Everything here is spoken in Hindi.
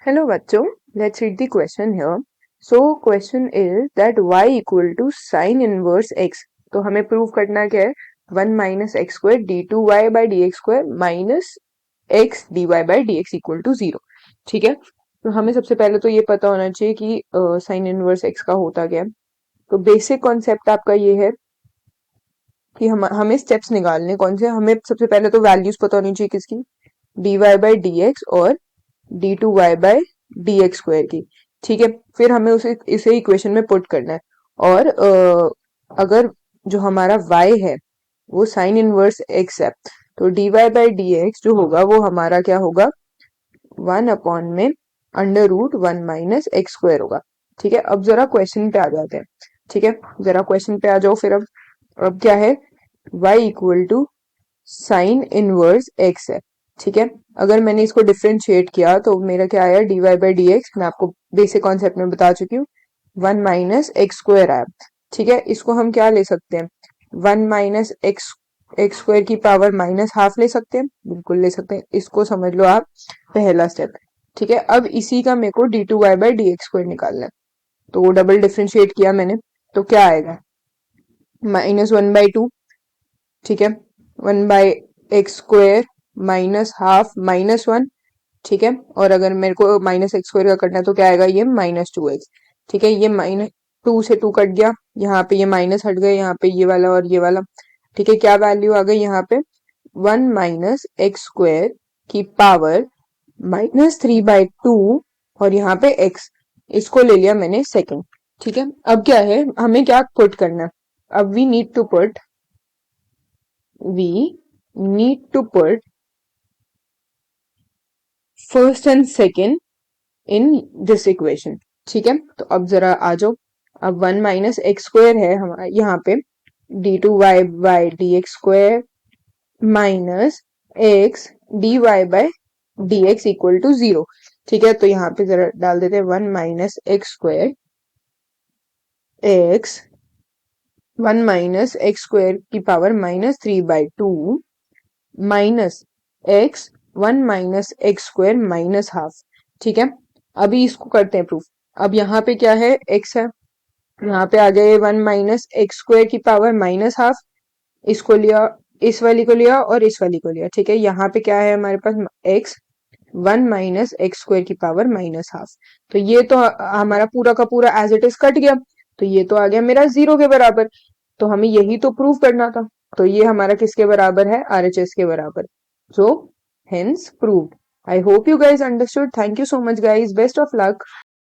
Hello बच्चों, let's read the question here. So question is that y equal to sin inverse x. तो हमें प्रूव करना क्या है, 1 minus X square D two Y by D X square minus X D Y by D X equal to 0. ठीक है, तो हमें सबसे पहले तो ये पता होना चाहिए कि साइन इनवर्स एक्स का होता क्या है. तो बेसिक कॉन्सेप्ट आपका ये है कि हमें स्टेप्स निकालने कौन से. हमें सबसे पहले तो वैल्यूज पता होनी चाहिए किसकी, D Y by D X और D two Y by D X square की. ठीक है, फिर हमें इसे इक्वेशन में पुट करना है. और अगर जो हमारा y है वो साइन इनवर्स x है, तो D Y by D X जो होगा वो हमारा क्या होगा, 1 अपॉन में under root 1 minus X square होगा. ठीक है, अब जरा क्वेश्चन पे आ जाते हैं. ठीक है, जरा क्वेश्चन पे आ जाओ. फिर अब क्या है, y equal to sine inverse x है. ठीक है, अगर मैंने इसको डिफ्रेंशिएट किया तो मेरा क्या आया, D Y by D X. मैं आपको बेसिक कॉन्सेप्ट में बता चुकी हूँ, 1 माइनस एक्स स्क्वायर आया. ठीक है, इसको हम क्या ले सकते हैं, 1 माइनस एक्स एक्स स्क्वायर की पावर माइनस हाफ ले सकते हैं. बिल्कुल ले सकते हैं, इसको समझ लो आप पहला स्टेप. ठीक है, अब इसी का मेरे को D two Y by D X square निकालना है. तो वो डबल डिफ्रेंशिएट किया मैंने, तो क्या आएगा, -1/2. ठीक है, 1/x square minus half minus 1. ठीक है, और अगर मेरे को माइनस एक्स स्क्वायर का करना है तो क्या आएगा, ये -2x. ठीक है, ये माइनस 2 से 2 कट गया, यहाँ पे ये माइनस हट गए, यहाँ पे ये वाला और ये वाला. ठीक है, क्या वैल्यू आ गई यहाँ पे, 1 माइनस एक्स स्क्वायर की पावर -3/2 और यहाँ पे x, इसको ले लिया मैंने सेकंड. ठीक है, अब क्या है, हमें क्या पुट करना है, अब we need to put first and second in this equation. ठीक है, तो अब जरा आ जाओ. अब 1 माइनस एक्स स्क्वायर है हमारा यहाँ पे, D two Y by D X square minus X D Y by D X equal to 0. ठीक है, तो यहाँ पे जरा डाल देते हैं 1 minus X square X, 1 minus X square की power -3/2 minus X 1 minus X square minus half. ठीक है, अभी इसको करते हैं प्रूफ. अब यहाँ पे क्या है, x है, यहाँ पे आ जाए 1 माइनस एक्स स्क्वायर की पावर माइनस हाफ. इसको लिया, इस वाली को लिया और इस वाली को लिया. ठीक है, यहाँ पे क्या है हमारे पास, x 1 माइनस एक्स स्क्वायर की पावर माइनस हाफ. तो ये तो हमारा पूरा का पूरा एज इट इज कट गया, तो ये तो आ गया मेरा 0 के बराबर. तो हमें यही तो प्रूव करना था. तो ये हमारा किसके बराबर है, RHS के बराबर. So hence proved. I hope you guys understood. Thank you so much guys. Best of luck.